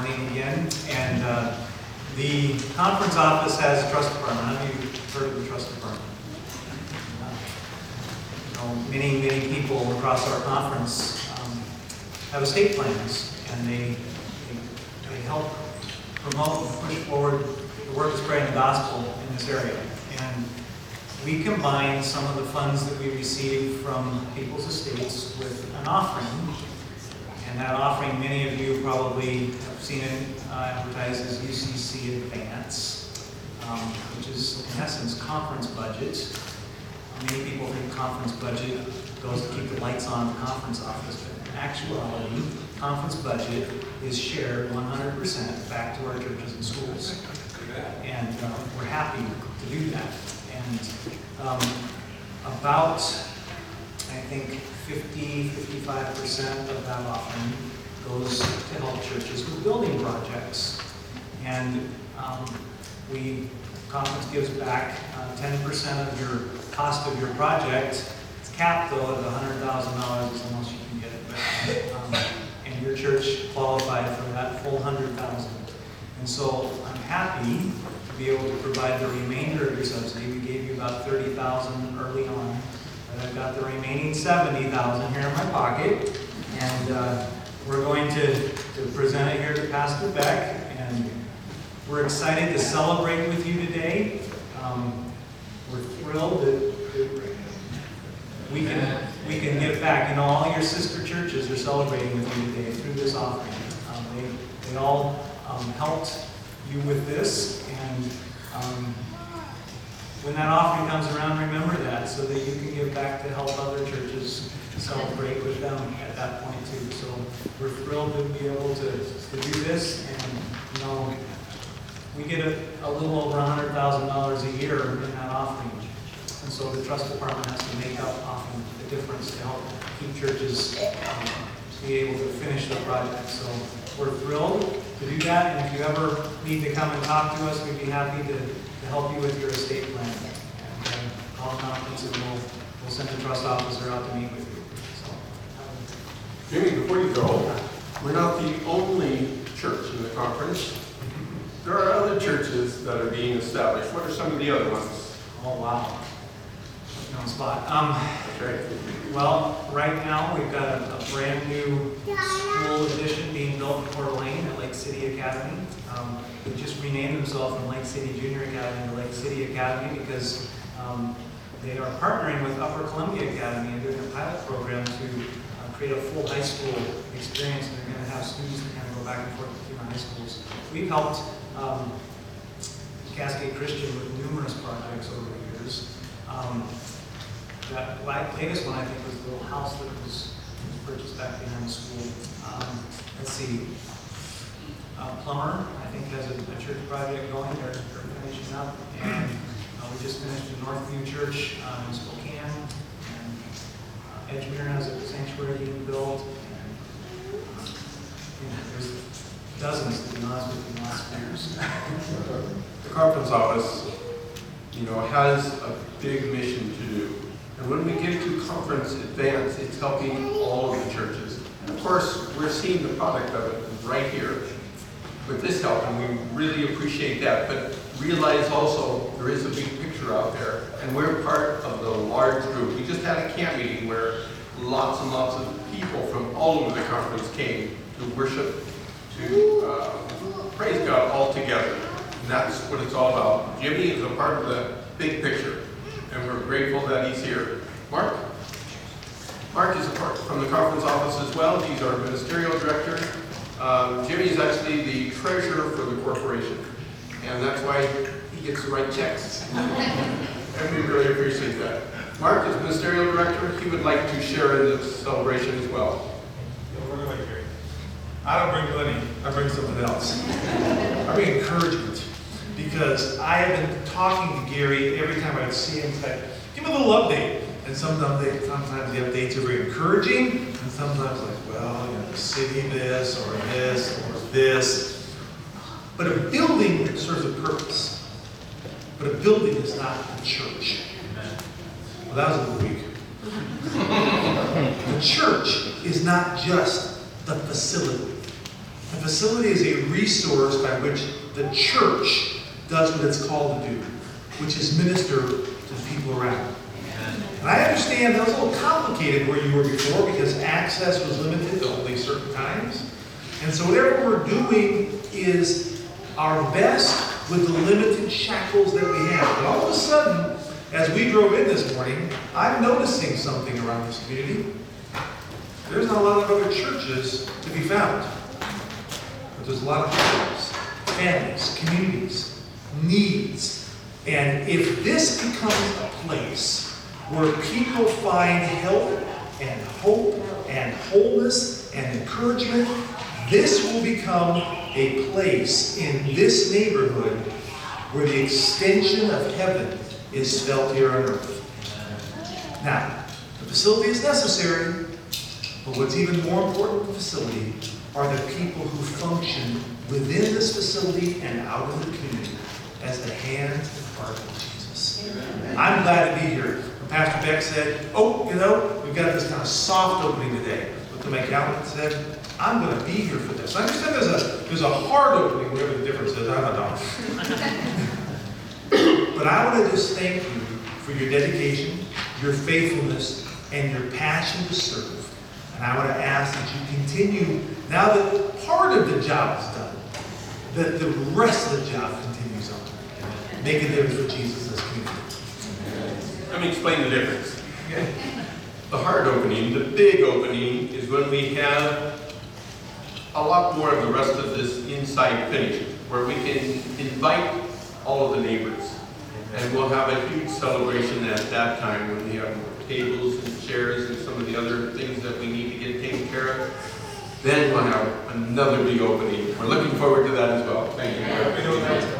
morning again. And the conference office has a trust department. How many of you have heard of the trust department? Many people across our conference have estate plans, and they help promote and push forward the work of spreading the gospel in this area. And we combine some of the funds that we receive from people's estates with an offering. And that offering, many of you probably have seen it advertised as UCC Advance, which is in essence conference budget. Many people think conference budget goes to keep the lights on in the conference office, but in actuality, conference budget is shared 100% back to our churches and schools. And we're happy to do that. And about, I think, 50–55% of that offering goes to help churches with building projects. And conference gives back 10% of your cost of your project. It's capped though at $100,000 unless you can get it back. And your church qualified for that full $100,000. And so I'm happy to be able to provide the remainder of your subsidy. We gave you about $30,000 early on, but I've got the remaining $70,000 here in my pocket. And we're going to present it here to Pastor Beck. And we're excited to celebrate with you today. We're thrilled that we can give back. You know, all your sister churches are celebrating with you today through this offering. They all helped you with this, and when that offering comes around, remember that so that you can give back to help other churches celebrate with them at that point too. So we're thrilled to be able to do this, and you know, we get a little over $100,000 a year in that offering. And so the trust department has to make up often the difference to help keep churches be able to finish the project. So we're thrilled to do that. And if you ever need to come and talk to us, we'd be happy to help you with your estate plan. And call conference, and we'll send the trust officer out to meet with you. So, Jimmie, before you go, we're not the only church in the conference. There are other churches that are being established. What are some of the other ones? Oh, wow. No spot. That's right. Well, right now we've got a brand new school addition being built in Coeur d'Alene at Lake City Academy. They just renamed themselves from Lake City Junior Academy to Lake City Academy because they are partnering with Upper Columbia Academy and doing a pilot program to create a full high school experience. And they're going to have students that kind of go back and forth between the high schools. We've helped Cascade Christian with numerous projects over the years. That latest one, I think, was the little house that was purchased back behind the school. Let's see. Plumber, I think, has a church project going. They're finishing up. And we just finished the Northview Church in Spokane. And Edgemere has a sanctuary being built. And there's dozens, to be honest with you, in the last few years. The conference office, has a big mission to do. And when we get to conference advance, it's helping all of the churches. And of course, we're seeing the product of it right here with this help, and we really appreciate that. But realize also there is a big picture out there, and we're part of the large group. We just had a camp meeting where lots and lots of people from all over the conference came to worship, to praise God all together. And that's what it's all about. Jimmie is a part of the big picture, and we're grateful that he's here. Mark? Mark is a part from the conference office as well. He's our ministerial director. Jimmie is actually the treasurer for the corporation, and that's why he gets to write checks. And we really appreciate that. Mark is ministerial director. He would like to share in this celebration as well. I don't bring money, I bring something else. I bring encouragement. Because I have been talking to Gary every time I see him, like, give him a little update. And sometimes the updates are very encouraging, and sometimes like, well, the city this or this. But a building serves a purpose. But a building is not a church. Well, that was a little weak. The church is not just the facility. The facility is a resource by which the church does what it's called to do, which is minister to the people around. And I understand that was a little complicated where you were before because access was limited to only certain times. And so whatever we're doing is our best with the limited shackles that we have. But all of a sudden, as we drove in this morning, I'm noticing something around this community. There's not a lot of other churches to be found. But there's a lot of homes, families, communities, needs. And if this becomes a place where people find help and hope and wholeness and encouragement, this will become a place in this neighborhood where the extension of heaven is felt here on earth. Now, the facility is necessary, but what's even more important than the facility are the people who function within this facility and out in the community as the hands and heart of Jesus. I'm glad to be here. When Pastor Beck said, oh, you know, we've got this kind of soft opening today. Looked at my calendar and said, I'm going to be here for this. I understand there's a hard opening, whatever the difference is. I don't know. But I want to just thank you for your dedication, your faithfulness, and your passion to serve. And I want to ask that you continue, now that part of the job is done, that the rest of the job continues on. Make a difference for Jesus in this community. Let me explain the difference. The hard opening, the big opening, is when we have a lot more of the rest of this inside finished, where we can invite all of the neighbors. And we'll have a huge celebration at that time when we have more tables and chairs and some of the other things that we need to get taken care of. Then we'll have another big opening. We're looking forward to that as well. Thank you.